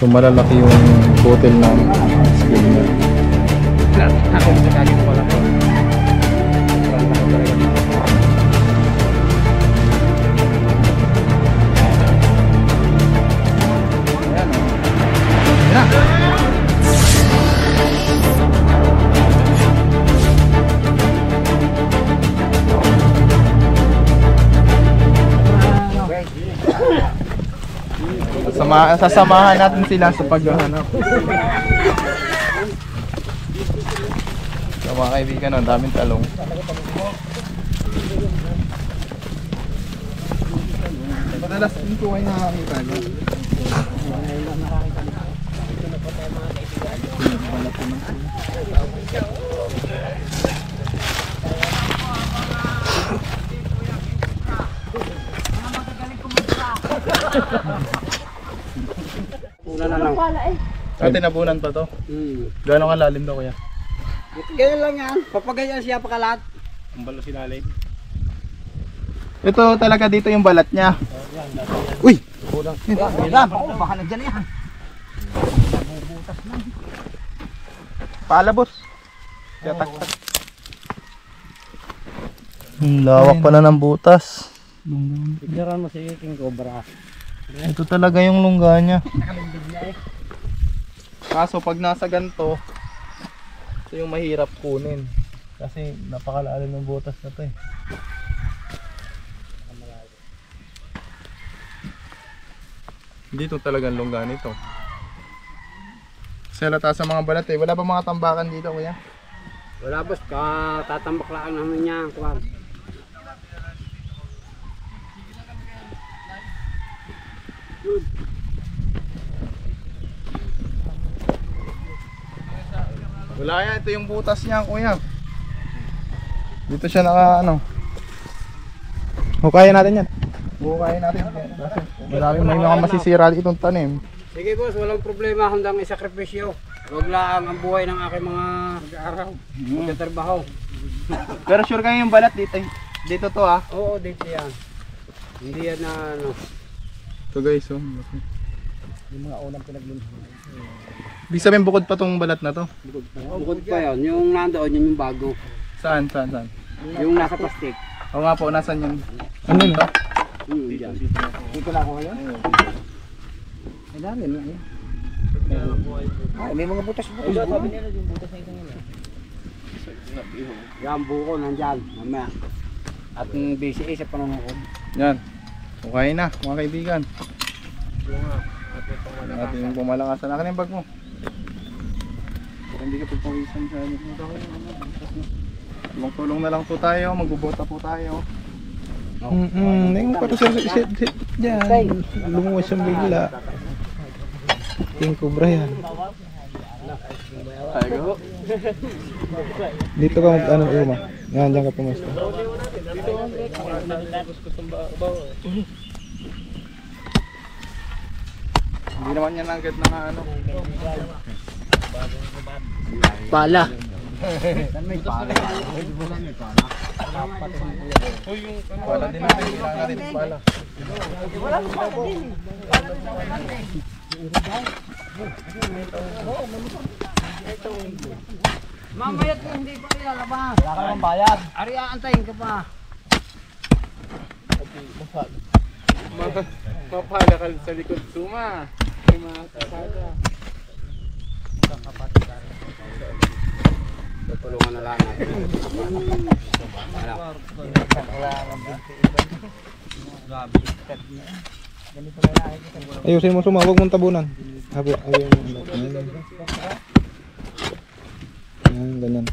So malalaki yung bottle ng spinner. Ako sa kagin ko lang. Sasamahan natin sila sa paghahanap. So mga kaibigan, ang daming talong. Madalas din ko ay nakakita nyo. Una na lang. Tinabunan pa to. Gano'ng kalalim daw kuya? Ganyan lang yan. Papagayan siya pakalat. Ang balo silalim. Ito talaga dito yung balat niya. Uy! Baka nagdyan yan. Palabos. Tatak-tak. Lawak pala ng butas. Diyan mo si King Cobra. Ito talaga yung lungga niya. Kaso pag nasa ganito, ito yung mahirap kunin. Kasi napakalalim ng butas na to eh. Dito talagang lungga nito. Kasi halata sa mga balat eh. Wala ba mga tambakan dito kuya? Wala boss, tatambak lang namin niya. Wala yan, ito yung butas niya kuya. Dito siya naka ano. Hukayin natin yan. Hukayin natin. Maraming may mga masisira itong tanim. Sige boss, walang problema. Handang isakripisyo. Huwag lang ang buhay ng aking mga mag-aaraw. Magtatrabaho. Pero sure kayo yung balat dito. Dito to ah. Oo, dito yan. Hindi yan na ano. Ito guys oh. Yung mga unang pinaglunod. Ibig sabihin bukod pa tong balat na to? Bukod pa yun. Yung nandoon, yun yung bago. Saan? Yung nasa plastic. Oo nga po, nasan yun? Ano to? Dyan. Dito na ako ngayon? Ay dami lang yun. Ay, may mga butas-butas. Sabi nila yung butas na isang yun. Yan, buko nandyan. Mamaya. At yung BCA sa panungkod. Yan. Okay na mga kaibigan. Atin yung pumalakasan. Akin yung bag mo. Pero hindi ka pagpawisan sa ano. Tulong na lang po tayo. Magbubota po tayo. Neng pa to sa dyan. Lumuwas yung bigla. King Cobra yan. Ayaw. Dito ka mag ano uma. Yan, dyan ka pumasta. Hindi naman yan agad na ano. Pala. Pala din natin. Kailangan natin yung pala. Mamaya hindi pa ilalabas. Wala ka naman bayad. Ari, aantayin ka pa. Mapala ka sa likod suma. May mga kasada. Tutulungan na lang natin. Ayusin mo suma, huwag mong tabunan. Ayan, ganyan.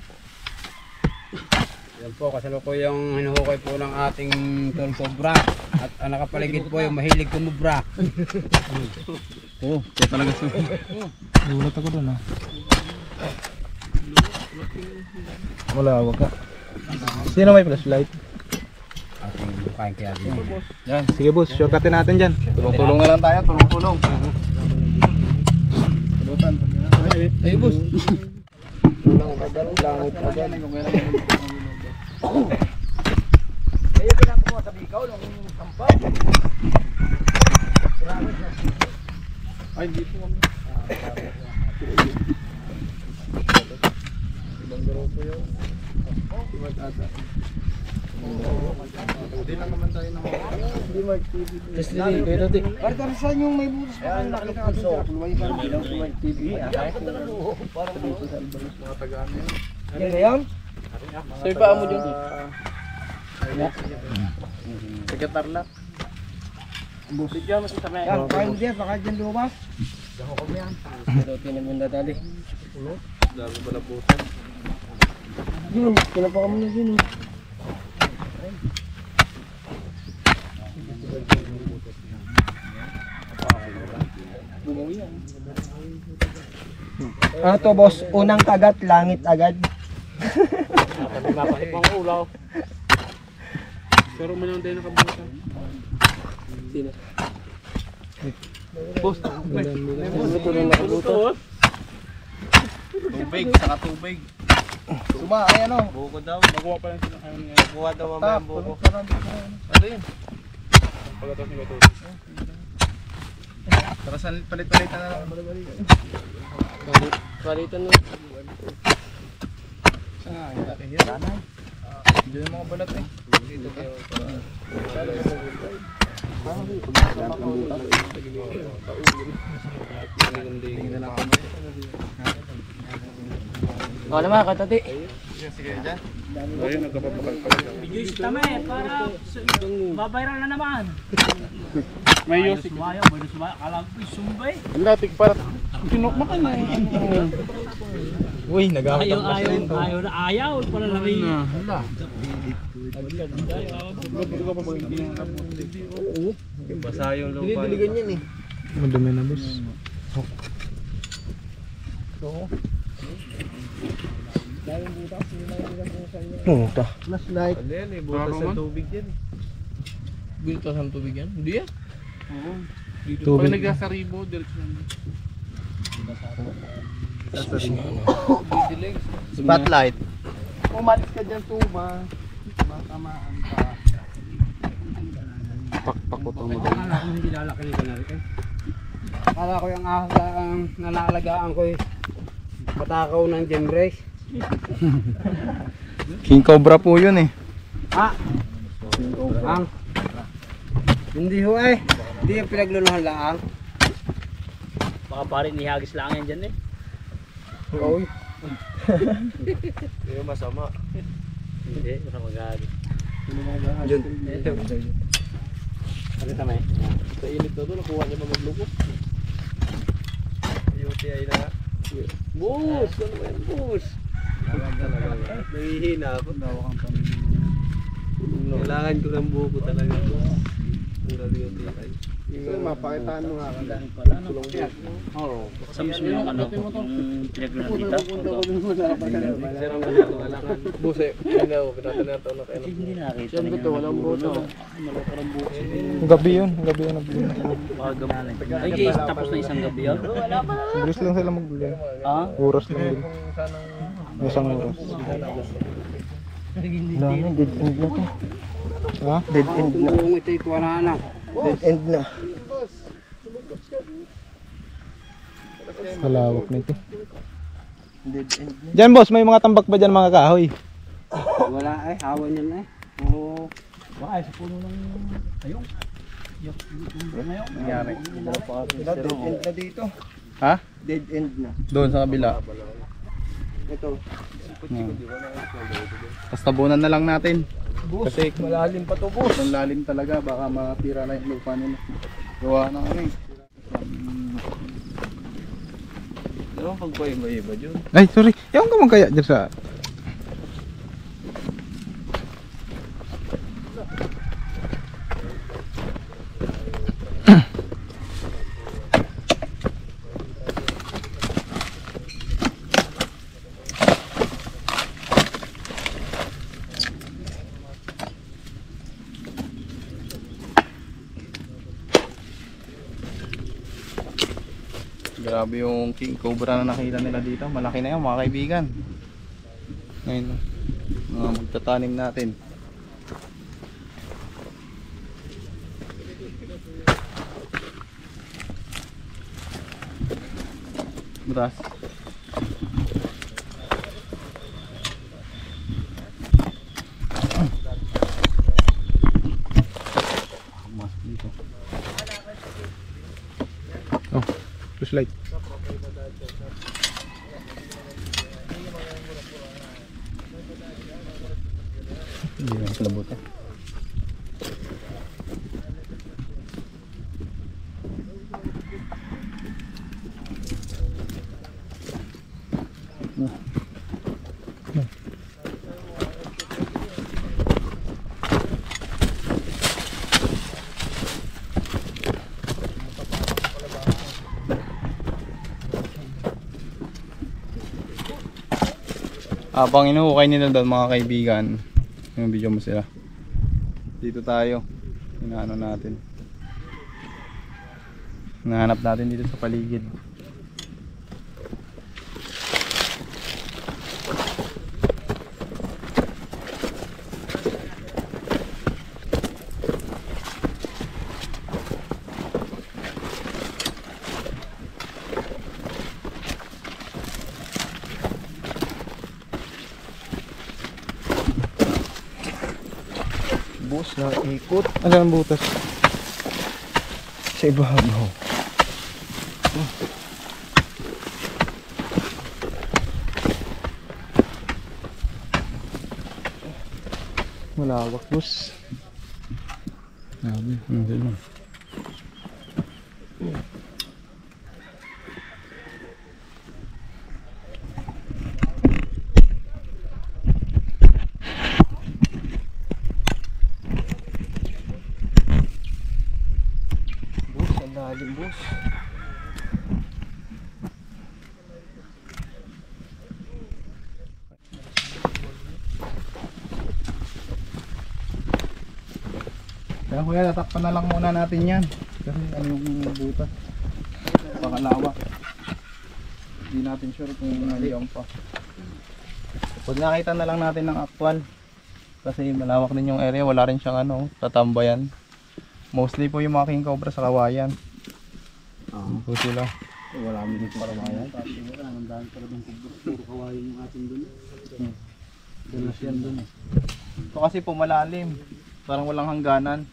Yan po, kasalukuyang hinuhukay po ng ating Tol Cobra. At ang nakapaligid po yung mahilig kumubra. Oo, ito talaga sa. Gulat ako doon ah. Wala, wag ka. Sino may flashlight? Ating bukain kaya dito. Yan, sige boss, shortcutin natin dyan. Tulong-tulong na lang tayo, tulong-tulong. Tulutan. Ay boss. Kaya pinakuha sa bikaw ng sampaw. Ay, dito. Ibang grupo yun. Hindi lang naman tayo ng Hindi Mark TV. Just really, kayo natin. Para saan yung may butas pa kayo nakita ka sa kulay para bilang Mark TV. mga tagaan yun. Yan na yan? Sir, paa mo dyan. Secretary lang. Busit dyan, mas kami. Yan, kain din, baka dyan lumabas. Pero tinamin na dali. Dami balabutan. Yun, kinapa kami na dyan. Ano to boss? Unang kagat, langit agad. Mapasip ang ulaw. Pero manang tayo nakabutan. Sino? Boss, ito na nakabutan. Tubig, saka tubig. Suma, ay ano? Buko daw. Nakuha pa lang sila kayo niya. Nakuha daw mamaya ang buko. Ano yun? Pagkatapos ni Bato. Tarasan, palit-palitan na lang. Palitan mo. Ah, yun. Diyan yung mga balat eh. Dito kayo. O naman, katati. Sige, dyan. Ayun, nagkapapakal pa lang. Video si Tame, para babayral na naman. May yosik. Sumaya, boy na sumaya. Kala ko sumbay. Ang dating para kinukma ka na. Uy, Ayaw na ayaw. Pala lang rin. Basa yung lupa. Diligan yan eh. Madumi na boss. Puta. Flashlight. Ano yan eh, butas ng tubig yan. Butas ng tubig yan? Hindi yan? Oo. Tubig. Pag nagsasaribo, diretso yan. Spotlight. Umalis ka dyan, tuba. Matamaan ka. Pakpakutang mo dyan. Akala ko hindi lalaki nito na rin. Akala ko yung ahas ang nalaalagaan ko eh. Patakaw ng Jembrace. King Cobra po yun eh. Ha? Ang? Hindi ho eh. Hindi yung pinagluluhan lang. Baka pare nihagis lang yan dyan eh. Oo. Hindi masama. Hindi, baka maghagis. Yun. Ano tama eh? Sa init na doon, nakuha niya ba maglukos? UTI na nga. Boss! Ano ba yan, boss? Nangihina ako. Kailangan ko ng buko talaga. Ang UTI. So, mapakitaan mo nga ka. Oo. Sa mismo yung ano, yung pinagluluhan dito. Boss eh, hindi ako. Pinatanato na kayo. Hindi nakakita. Saan ba ito? Walang buto. Gabi yun na Ay guys, tapos na isang gabi yun. Bilis lang sila magbili. Ha? Oras lang din. Isang oras. Dami, dead end na to. Ha? Dead end na. Kung ito ito na. Dead end na. Kalawak nito. Dead end na. Diyan boss, may mga tambak ba dyan mga kahoy? Wala eh, hawan yan eh. Oo. Wala eh, sa puno ng ayong. Nangyari. Dead end na dito. Ha? Dead end na. Doon sa kabila. Ito. Tapos tabunan na lang natin. Kasi Malalim pa to, boss. ang lalim talaga, baka matira na yung lupa nila. Gawa ng ano eh. Pero pag po iba-iba dyan. Ay, sorry. Ewan ko man kaya dyan sa... Grabe yung King Cobra na nakita nila dito. Malaki na yan mga kaibigan. Ngayon, mga magtatanim natin. Butas. Oh, push light. Hindi lang pala buta. Habang inuukay nila doon mga kaibigan, yung video mo sila. Dito tayo. Inaano natin. Hinahanap natin dito sa paligid. Bus na ikot Ano ang butas? sa ibabaw. Malawak bus. Sabi, hindi lang. Bus, ang lalim bus. Kaya kuya, tatakpan na lang muna natin yan. Kasi ano yung butas. Pakalawak. Hindi natin sure kung naliang pa. Pag nakita na lang natin ng actual. Kasi malawak din yung area, wala rin siyang ano, tatambayan. Mostly po yung mga king cobra sa kawayan. Po sila. Wala mo dito para maya. Dulas yan dun eh. Ito kasi po malalim. Parang walang hangganan.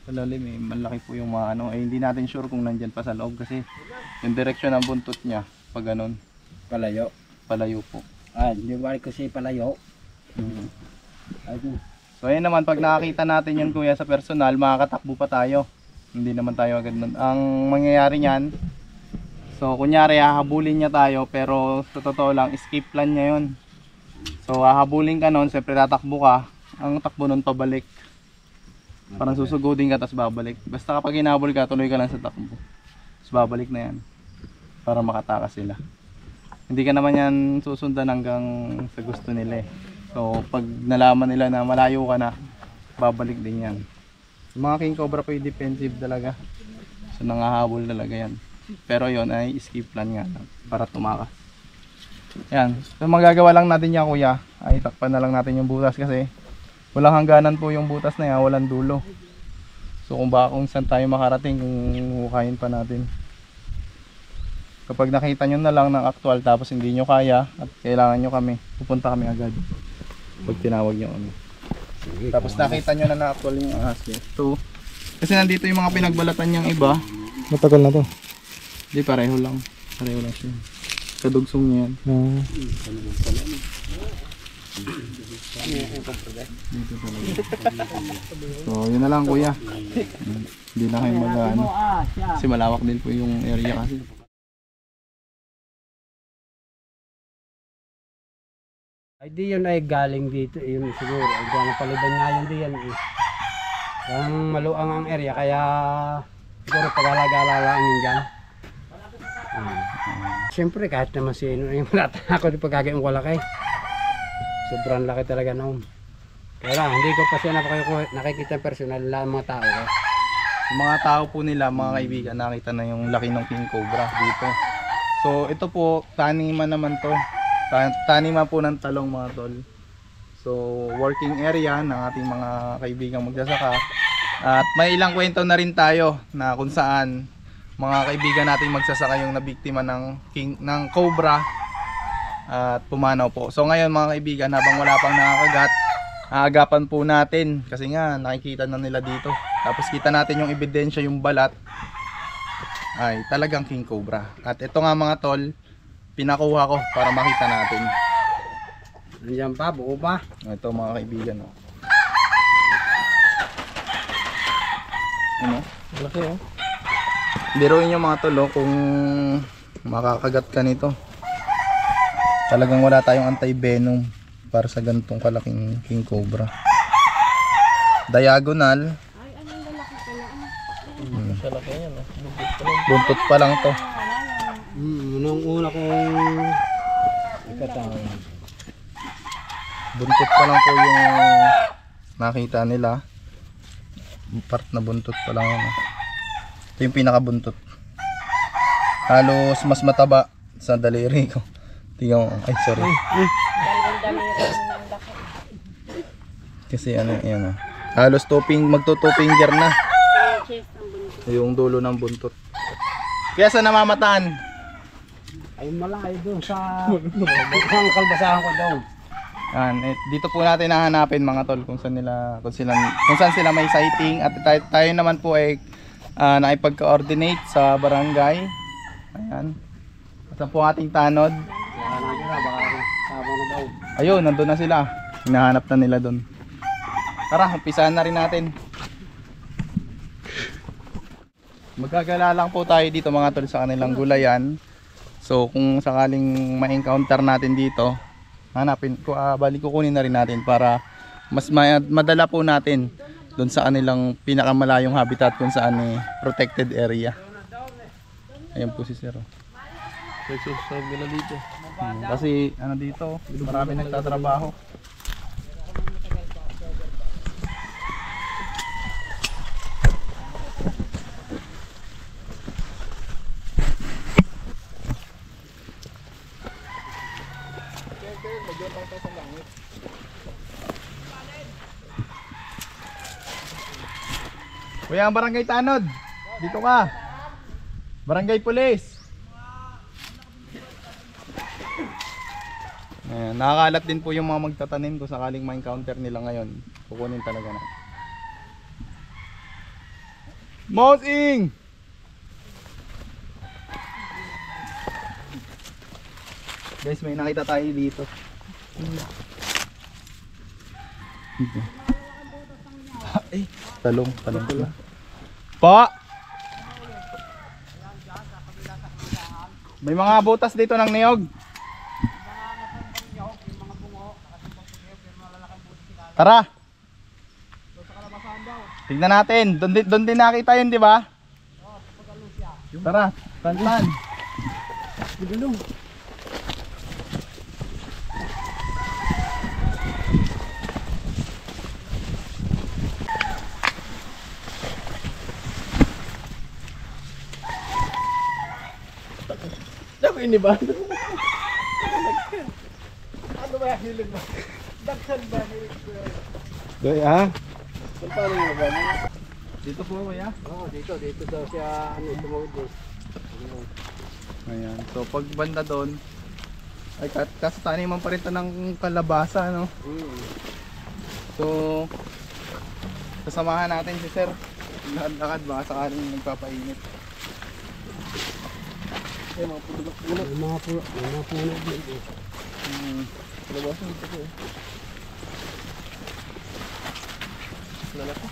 Malalim eh. Malaki po yung mga ano. Eh hindi natin sure kung nandyan pa sa loob kasi yung direksyon ng buntot niya pag ganun. Palayo. Palayo po. Ah, di ba kasi palayo? So ayun naman, pag nakakita natin yun kuya sa personal, makakatakbo pa tayo. Hindi naman tayo agad nun. Ang mangyayari niyan, so kunyari hahabulin niya tayo, pero sa totoo lang, escape plan niya yun. So hahabulin ka nun, siyempre tatakbo ka, ang takbo nun pabalik. Parang susugudin ka, tapos babalik. Basta kapag hinabol ka, tuloy ka lang sa takbo. Tapos babalik na yan, para makatakas sila. Hindi ka naman yan susundan hanggang sa gusto nila eh. So pag nalaman nila na malayo ka na, babalik din yan. Yung mga king cobra po yung defensive talaga. So nangahabol talaga yan. Pero yon ay escape plan nga lang, para tumakas. Yan. So magagawa lang natin yan kuya, ay takpan na lang natin yung butas kasi walang hangganan po yung butas na yan, walang dulo. So kung saan tayo makarating kung hukayin pa natin. Kapag nakita nyo na lang ng actual tapos hindi nyo kaya at kailangan nyo kami, pupunta kami agad pag tinawag nyo kami. Tapos nakita nyo na actual yung ahas nyo. So, kasi nandito yung mga pinagbalatan niyang iba. Matagal na to. Hindi, pareho lang siya. Kadugsong niya yan. So yun na lang kuya. Hindi na kayo mag-ano kasi malawak din po yung area kasi. Ay di yun ay galing dito, yun siguro. Ay gano'n paliban nga yun diyan eh. Ang maluang ang area kaya siguro pag-alagala lang yun dyan. Siyempre kahit naman sino yung matatakot yung pagkagayong walaki. Sobrang laki talaga noon. Kaya lang, hindi ko pa siya nakikita personal na mga tao. Yung mga tao po nila, mga kaibigan, nakita na yung laki ng king cobra dito. So ito po, taniman naman to. Taniman po ng talong mga tol. So working area ng ating mga kaibigang magsasaka. At may ilang kwento na rin tayo na kung saan mga kaibigan nating magsasaka yung nabiktima ng cobra at pumanaw po. So ngayon mga kaibigan, habang wala pang nakakagat, aagapan po natin kasi nga nakikita na nila dito. Tapos kita natin yung ebidensya, yung balat ay talagang king cobra. At ito nga mga tol, pinakuha ko para makita natin. Nandiyan pa, buo pa. Ito mga kaibigan. Oh. Ano? Malaki oh. Biruin nyo mga tol, oh, kung makakagat ka nito. Talagang wala tayong anti-venom para sa ganitong kalaking king cobra. Diagonal. Siya laki yan oh. Buntot pa lang to. Nung una kong ikatawan. Buntot pa lang po yung nakita nila. Part na buntot pa lang yan. Ito yung pinakabuntot. Halos mas mataba sa daliri ko. Tingnan mo. Ay, sorry. Kasi ano, yan. Halos magto 2 finger na. Yung dulo ng buntot. Kaya sa namamataan? Ay malaki doon sa kalbasahan ko doon. Yan, dito po natin hahanapin mga tol kung saan sila may sighting, at tayo naman po ay nakipag-coordinate sa barangay. Ayan. At po ating tanod. Ayun, nandun na sila. Hinahanap na nila doon. Tara, umpisahan na rin natin. Magagala lang po tayo dito mga tol sa kanilang gulayan. So kung sakaling ma-encounter natin dito, kukunin na rin natin para mas madala po natin doon sa kanilang pinakamalayong habitat kung saan protected area. Ayan po si Sir. Nagsusubscribe nila dito. Kasi ano dito, marami nagtatrabaho. Kuya, ang barangay Tanod. Dito ka. Barangay Pulis. Ayan, nakakalat din po yung mga magtatanim kung sakaling ma-encounter nila ngayon. Kukunin talaga na. Mosing! Guys, may nakita tayo dito. Dito. Ay, talong pala. Pa! May mga butas dito ng niyog. Tara. Tignan natin. Doon din nakita yun, di ba? Tara, tantan. Ako ini ba? Ano ba hilig mo? Daksan ba hilig ko? Doy ah. Kung paano mo ba? Dito po kuya. Oo, dito daw siya tumawid doon. Ayan. So pag banda doon, ay kaso taniman pa rin ito ng kalabasa, no? So kasamahan natin si Sir. Lakad-lakad baka sakaling nagpapainit. Mga puno dito. Kalabasa nito po. Lalaki.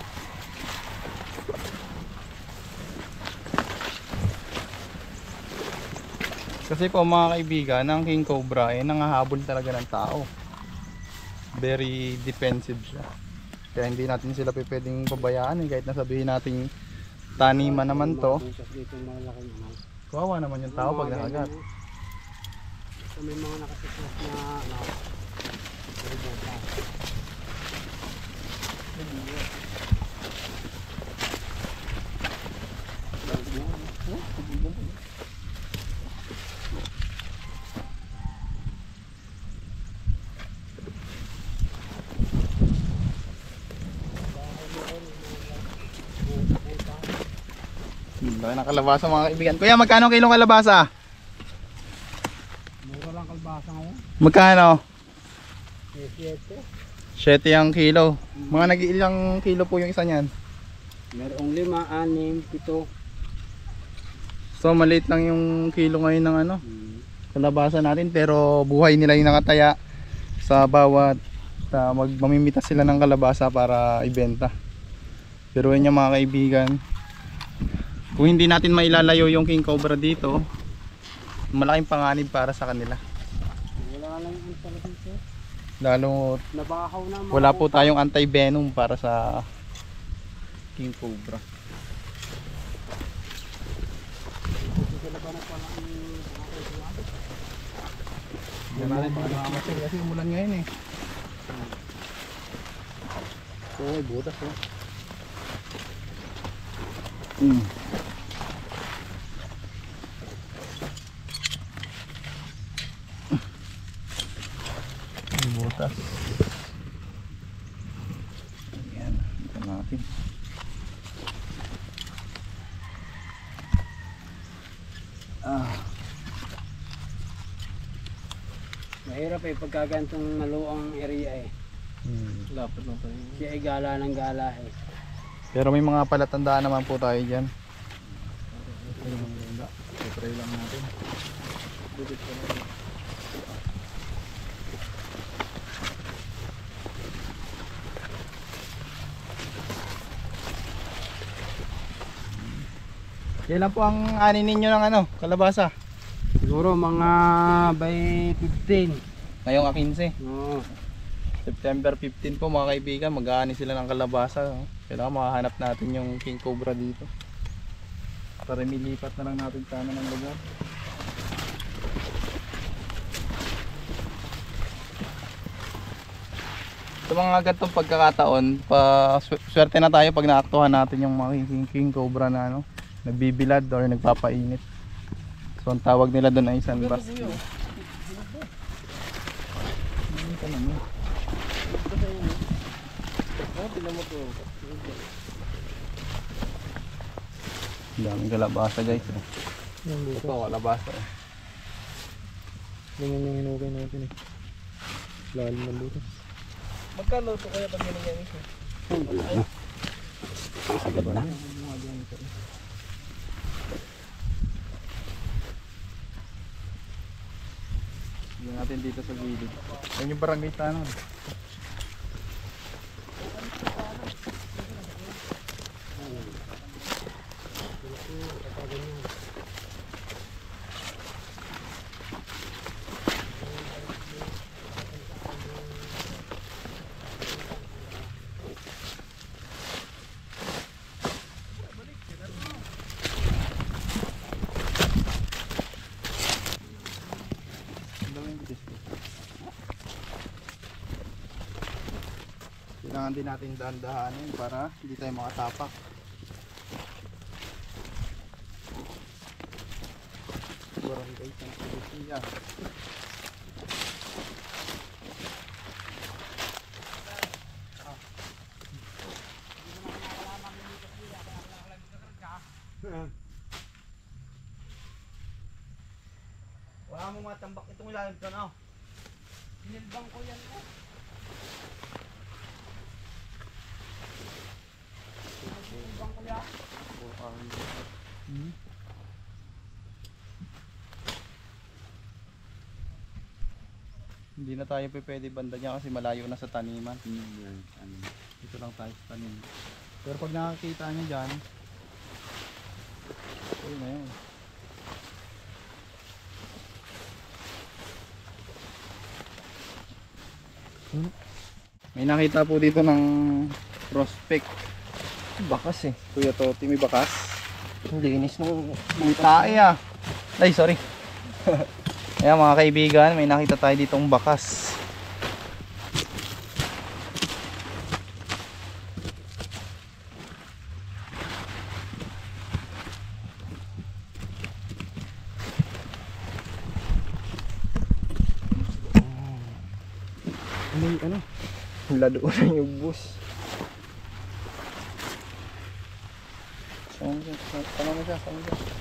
Kasi po mga kaibigan, ang king cobra ay nangahabol talaga ng tao. Very defensive siya. Kaya hindi natin sila pwedeng pabayaan kahit nasabihin natin taniman naman to. Kawawa naman yung tao pag nakagat. May mga nakasiswas na Laki ng kalabasa mga kaibigan. Kuya, magkano kilong kalabasa? Mura lang kalbasa ngayon. Magkano? 7. 7 ang kilo. Mga nag-iilang kilo po yung isa niyan? Merong 5, 6, 7. So maliit lang yung kilo ngayon ng ano, kalabasa natin, pero buhay nila yung nakataya sa bawat mamimitas sila ng kalabasa para ibenta. Pero yun yung mga kaibigan, kung hindi natin mailalayo yung king cobra dito, malaking panganib para sa kanila. Wala lang yung talaga dito. Lalo Nabahaw na. wala po tayong anti-venom para sa king cobra. Yan natin pag nakamasin kasi umulan ngayon eh. So may butas oh. May butas. Ayan, ito natin. Mahirap pagka gantong maluang area eh. Lapad lang tayo. Siya ay gala ng gala eh. Pero may mga palatandaan naman po tayo dyan. Try lang natin. Kailan po ang ani ninyo ng ano, kalabasa? Siguro mga by 15. Ngayong 15. Oo. September 15 po mga kaibigan, mag-aani sila ng kalabasa. Kailangan makahanap natin yung king cobra dito. Para milipat na lang natin sana ng lugar. Sa mga gantong pagkakataon, swerte na tayo pag naaktuhan natin yung mga king cobra na ano, nagbibilad or nagpapainit. So ang tawag nila doon ay sunburst. Ang daming kalabasa guys. Ito pa kalabasa. Ganyan yung hinukay natin eh. Lalim ng butas. Magkano ito kaya pag ganyan isa? Sagad na. Hindi natin dito sa gilid. Yan yung barangay tanong. Kailangan din natin dahan-dahanin para hindi tayo makatapak. Barangay Santa Lucia. Wala mo matambak itong ilalim ka na. Sinilbang ko yan eh. Hindi na tayo pwede banda niya kasi malayo na sa taniman. Dito lang tayo sa tanim. Pero pag nakakita nyo dyan, ayun na yun. May nakita po dito ng prospect. Bakas eh. Kuya Toti, may bakas. Ang linis nung Tae ah. Ay, sorry. Ayan mga kaibigan, may nakita tayo ditong bakas. ano? Lalo na yung bus. So, Sama mo siya, sama mo siya.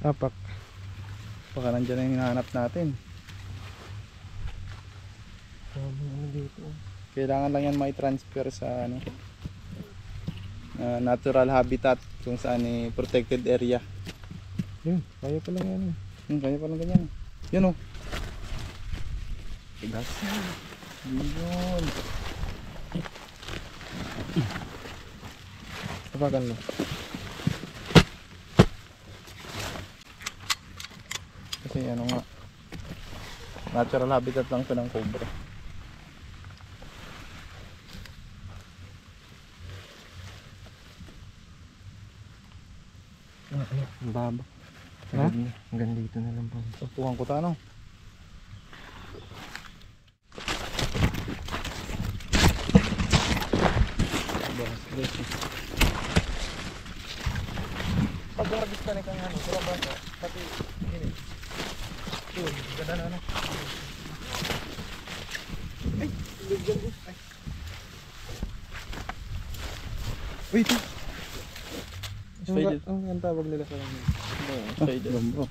Apak. Baka nandiyan na yung hinahanap natin. Kailangan lang yan mai-transfer sa ano, natural habitat kung saan protected area. Yun, kaya pa lang yan. Kaya palang ganyan. Yun o. Tigas. Yun. Tapakan mo. Kasi ano nga, natural habitat lang ito ng cobra. Ang baba. Ha? Hanggang dito na lang po. Tutukan ko ta, ano? Pag-harvest ka na kang ano, surang basa, pati ini. Yun, ganda na ano. Ay, bigyan ko. Ay. Wait. Spider. Ang tawag nila sa kanya. Spider. Gambro.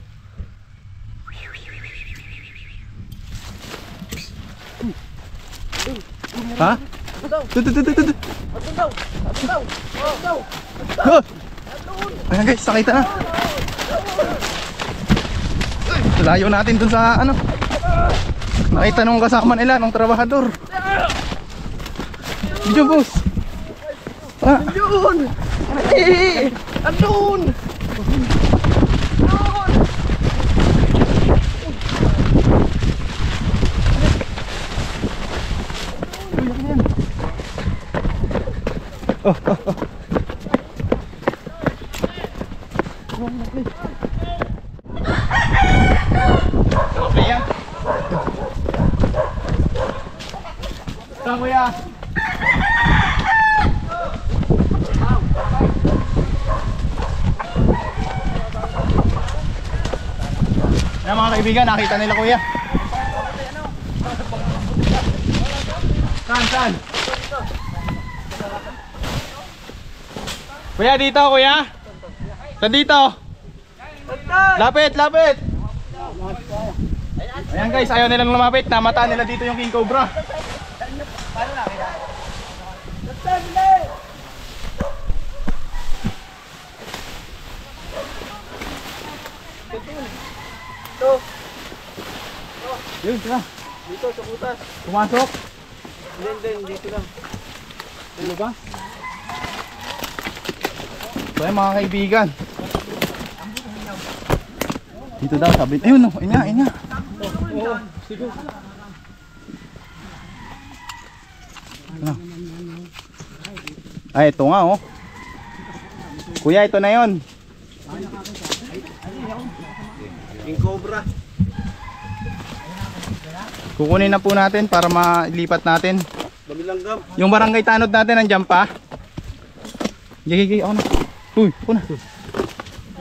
Ha? Ayan guys, sakita na. Layo natin dun sa ano. Nakita nung kasama nila, nung trabahador. Video boss. Ah. Andun! Eh! Andun! Kuya. Saan kuya? Yan mga kaibigan, nakita nila kuya. Saan? Kuya, dito kuya. Saan dito? Lapit. Ayan guys, ayaw nilang lumapit. Namata nila dito yung king cobra. Yun, sila. Dito sa butas. Pumasok. Hindi, dito lang. Dito ba? So ayan mga kaibigan. Dito daw sabi. Ayun no, inya. Oo, sige. Ano? Ay, ito nga oh. Kuya, ito na yon. King cobra. Kukunin na po natin para malipat natin. Bamilanggam. Yung barangay tanod natin nandiyan pa. Gigi, ako na. Uy, ako na.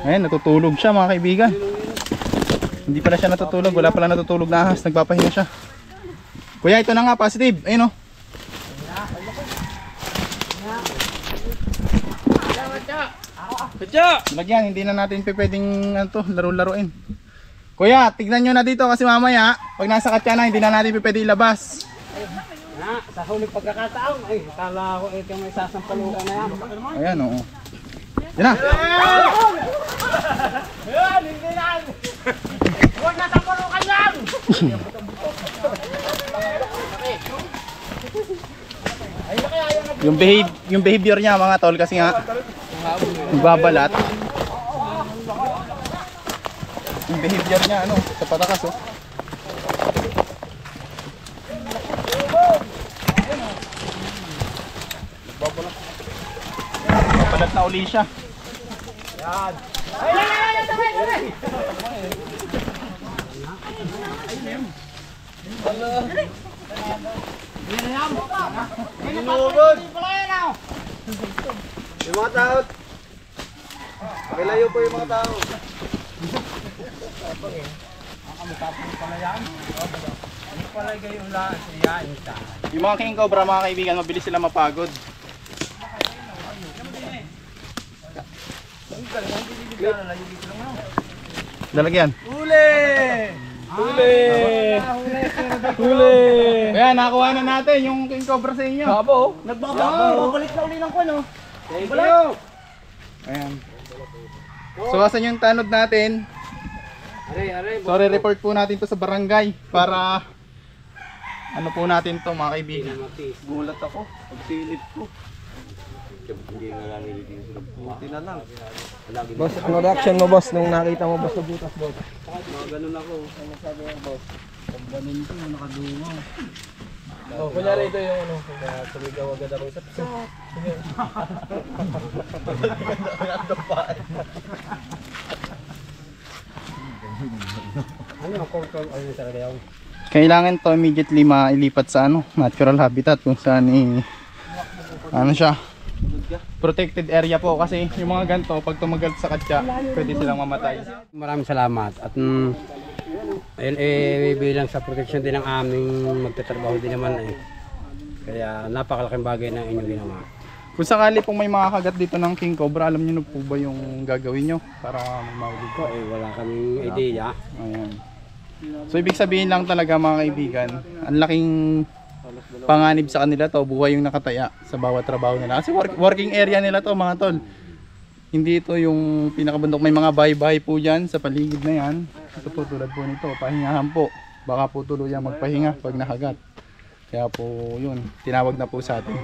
Ayan, natutulog siya mga kaibigan. Hindi pala siya natutulog, wala pala natutulog na ahas, nagpapahinga siya. Kuya, ito na nga, positive. Ayun oh. Katya! Lagyan, hindi na natin pwedeng laro-laruin. Kuya, tignan nyo na dito kasi mamaya, pag nasa katya na, hindi na natin pwede ilabas. Sa huling pagkakataon, ay, kala ko ito may sasampalukan na yan. Ayan oo. Yan na. Yan, hindi na! Huwag na sampalukan yan! Yung behavior niya mga tol kasi nga babalat. Yung behavior niya ano, sa patakas oh. Babalat na uli siya. Yan! Inubod! Yung mga tao! Pakilayo po yung mga tao! Yung mga king cobra mga kaibigan, mabilis sila mapagod. Lalagyan. Huli! Huli! Huli! Ayan, nakuha na natin yung king cobra sa inyo. Sabo! Babalik na uli ng kuno. Thank you! Ayan. So, asan yung tanod natin? So, re-report po natin to sa barangay para ano po natin to mga kaibigan. Gulat ako. Pagsilip ko. Buti na lang. Boss, ano reaction mo boss nung nakita mo boss na butas boss? Mga ganun ako. Ano sabi mo boss? Pagbanin ko, nakadungaw. Oh, kunyari ito yung ano, kaya sumigaw agad ako sa piso. Sige. Ano ang control ano sa kanya? Kailangan to immediately mailipat sa ano, natural habitat kung saan ano siya, protected area po kasi yung mga ganito pag tumagal sa katsa pwede silang mamatay. Maraming salamat at ayun bilang sa protection din ng aming magtatrabaho din naman kaya napakalaking bagay na inyong ginawa. Kung sakali pong may makakagat dito ng king cobra, alam niyo na po ba yung gagawin nyo para mahuli ko? Wala kaming idea. Ayan. So ibig sabihin lang talaga mga kaibigan, ang laking panganib sa kanila to, buhay yung nakataya sa bawat trabaho nila. Kasi working area nila to mga tol. Hindi ito yung pinakabundok, may mga bahay-bahay po dyan sa paligid na yan. Ito po tulad po nito, pahingahan po. Baka po tuluyang magpahinga pag nakagat. Kaya po yun, tinawag na po sa atin.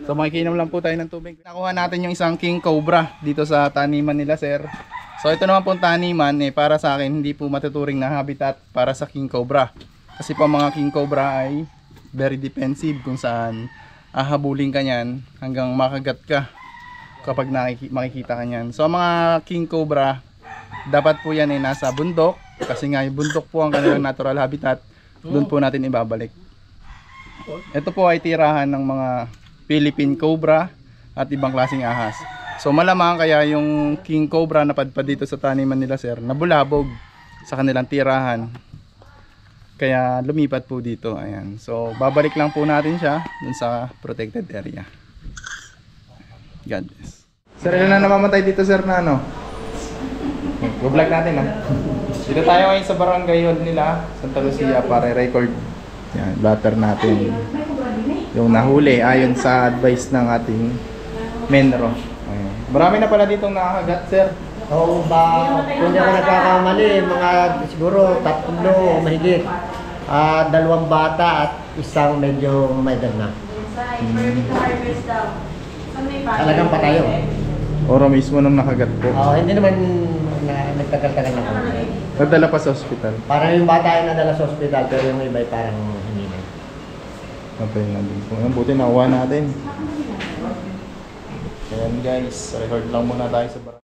So makikinom lang po tayo ng tubig. Nakuha natin yung isang king cobra dito sa taniman nila sir. So ito naman pong taniman para sa akin hindi po matuturing na habitat para sa king cobra. Kasi po mga king cobra ay very defensive kung saan ahabulin ka niyan hanggang makagat ka kapag makikita ka niyan. So mga king cobra dapat po yan ay nasa bundok kasi nga yung bundok po ang kanilang natural habitat. Doon po natin ibabalik. Ito po ay tirahan ng mga Philippine cobra at ibang klaseng ahas. So malamang kaya yung king cobra na padpad dito sa taniman nila sir, nabulabog sa kanilang tirahan. Kaya lumipat po dito. Ayan. So babalik lang po natin siya dun sa protected area. God bless. Sir, ilan na namamatay dito sir na ano? Go-vlog natin ha. Dito tayo ngayon sa barangay hall nila, Santa Lucia para record. Yan, blatter natin yung nahuli ayon sa advice ng ating menro. Ayan. Marami na pala ditong nakakagat sir. Oo ba, kung di ako nagkakamali, mga siguro 3 o mahigit. 2 bata at isang medyo may edad na. Talagang patayo. Oro mismo nung nakagat po. Hindi naman nagtagal-tagal na kami. Nagdala pa sa ospital. Parang yung bata ay nadala sa ospital pero yung iba ay parang hindi na. Napay na din po. Buti nakuha natin. Ayan guys, record lang muna tayo sa barangay.